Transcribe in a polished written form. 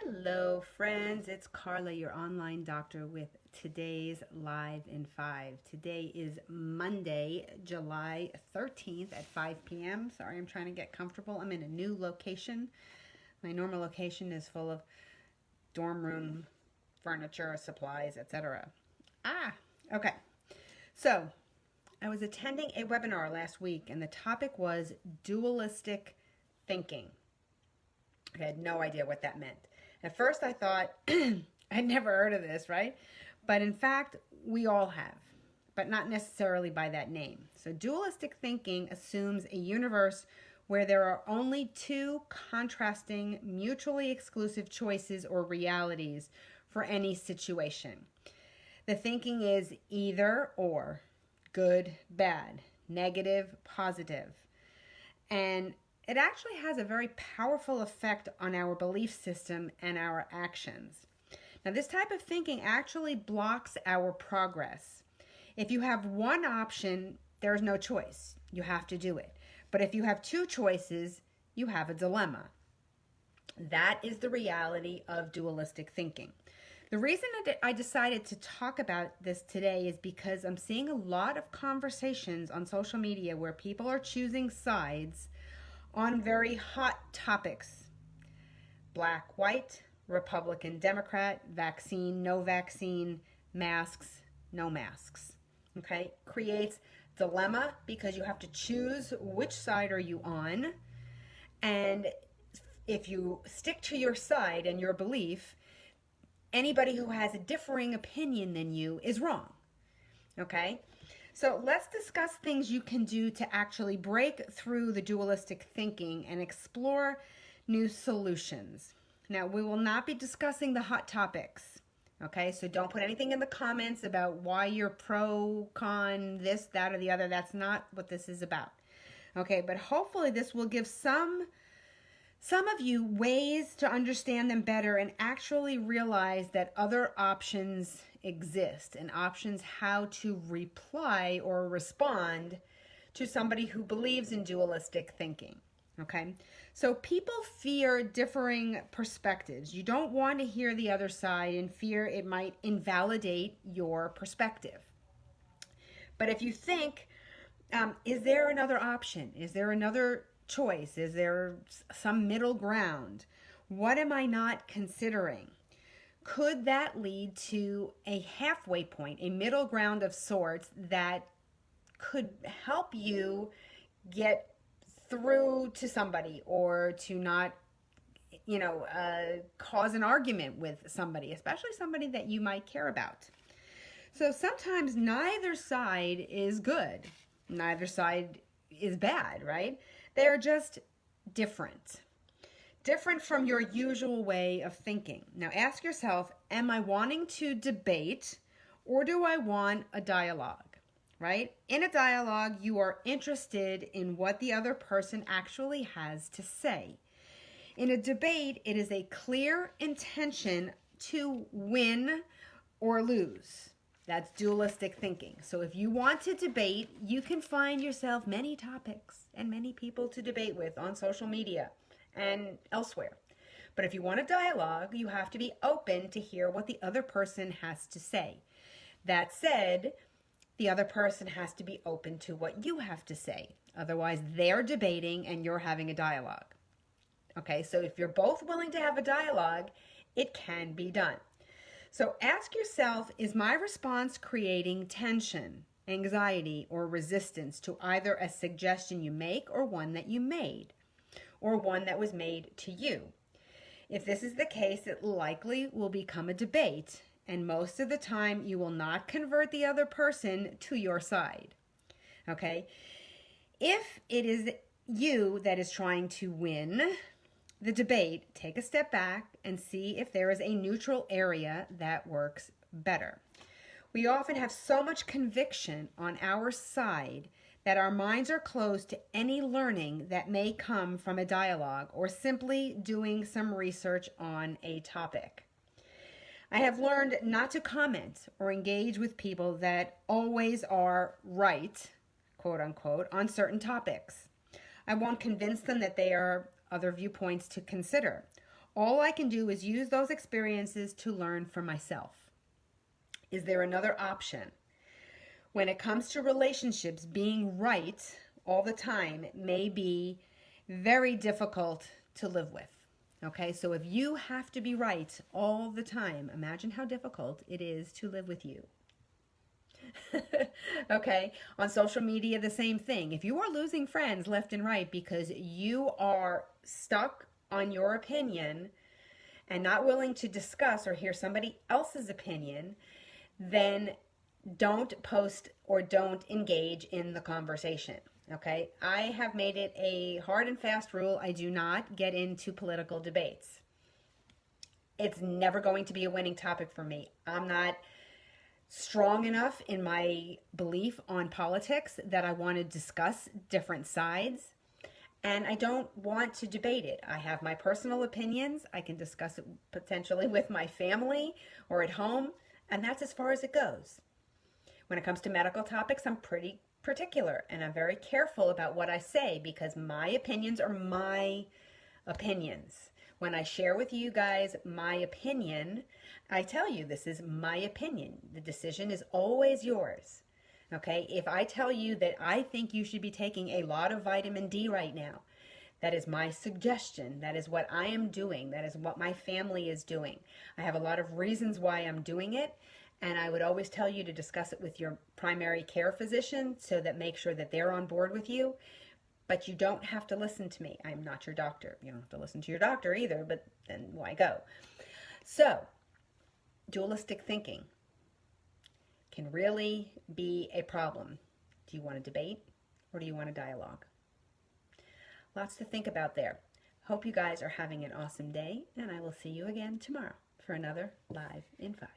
Hello, friends. It's Carla, your online doctor, with today's Live in 5. Today is Monday, July 13th at 5 p.m. Sorry, I'm trying to get comfortable. I'm in a new location. My normal location is full of dorm room furniture, supplies, etc. Okay. So, I was attending a webinar last week, and the topic was dualistic thinking. I had no idea what that meant. At first I thought, I'd never heard of this, right? But in fact, we all have, but not necessarily by that name. So dualistic thinking assumes a universe where there are only two contrasting, mutually exclusive choices or realities for any situation. The thinking is either or, good, bad, negative, positive. And it actually has a very powerful effect on our belief system and our actions. Now, this type of thinking actually blocks our progress. If you have one option, there's no choice. You have to do it. But if you have two choices, you have a dilemma. That is the reality of dualistic thinking. The reason that I decided to talk about this today is because I'm seeing a lot of conversations on social media where people are choosing sides on very hot topics. Black, white, Republican, Democrat, vaccine, no vaccine, masks, no masks. Okay? Creates dilemma because you have to choose which side are you on. And if you stick to your side and your belief, anybody who has a differing opinion than you is wrong. Okay? So let's discuss things you can do to actually break through the dualistic thinking and explore new solutions. Now, we will not be discussing the hot topics, okay? So don't put anything in the comments about why you're pro, con, this, that, or the other. That's not what this is about, okay? But hopefully this will give some of you ways to understand them better and actually realize that other options exist and options how to reply or respond to somebody who believes in dualistic thinking. Okay? So people fear differing perspectives. You don't want to hear the other side and fear it might invalidate your perspective. But if you think, is there another option? Is there another choice? Is there some middle ground? What am I not considering? Could that lead to a halfway point, a middle ground of sorts that could help you get through to somebody or to not, cause an argument with somebody, especially somebody that you might care about? So sometimes neither side is good. Neither side is bad, right? They're just different. Different from your usual way of thinking. Now ask yourself, am I wanting to debate or do I want a dialogue, right? In a dialogue, you are interested in what the other person actually has to say. In a debate, it is a clear intention to win or lose. That's dualistic thinking. So if you want to debate, you can find yourself many topics and many people to debate with on social media and elsewhere. But if you want a dialogue, you have to be open to hear what the other person has to say. That said, the other person has to be open to what you have to say. Otherwise, they're debating and you're having a dialogue. Okay, so if you're both willing to have a dialogue, it can be done. So ask yourself, is my response creating tension, anxiety, or resistance to either a suggestion you make or one that you made, or one that was made to you? If this is the case, it likely will become a debate, and most of the time you will not convert the other person to your side. Okay? If it is you that is trying to win the debate, take a step back and see if there is a neutral area that works better. We often have so much conviction on our side that our minds are closed to any learning that may come from a dialogue or simply doing some research on a topic. I have learned not to comment or engage with people that always are right, quote unquote, on certain topics. I won't convince them that they are other viewpoints to consider. All I can do is use those experiences to learn for myself. Is there another option? When it comes to relationships, being right all the time may be very difficult to live with. Okay, so if you have to be right all the time, imagine how difficult it is to live with you. Okay, on social media, the same thing. If you are losing friends left and right because you are stuck on your opinion and not willing to discuss or hear somebody else's opinion, then don't post or don't engage in the conversation. Okay, I have made it a hard and fast rule. I do not get into political debates. It's never going to be a winning topic for me. I'm not strong enough in my belief on politics that I want to discuss different sides, and I don't want to debate it. I have my personal opinions. I can discuss it potentially with my family or at home, and that's as far as it goes. When it comes to medical topics, I'm pretty particular, and I'm very careful about what I say because my opinions are my opinions. When I share with you guys my opinion, I tell you this is my opinion. The decision is always yours. Okay? If I tell you that I think you should be taking a lot of vitamin D right now, that is my suggestion. That is what I am doing. That is what my family is doing. I have a lot of reasons why I'm doing it. And I would always tell you to discuss it with your primary care physician so that make sure that they're on board with you. But you don't have to listen to me. I'm not your doctor. You don't have to listen to your doctor either, but then why go? So, dualistic thinking can really be a problem. Do you want to debate or do you want a dialogue? Lots to think about there. Hope you guys are having an awesome day, and I will see you again tomorrow for another Live in 5.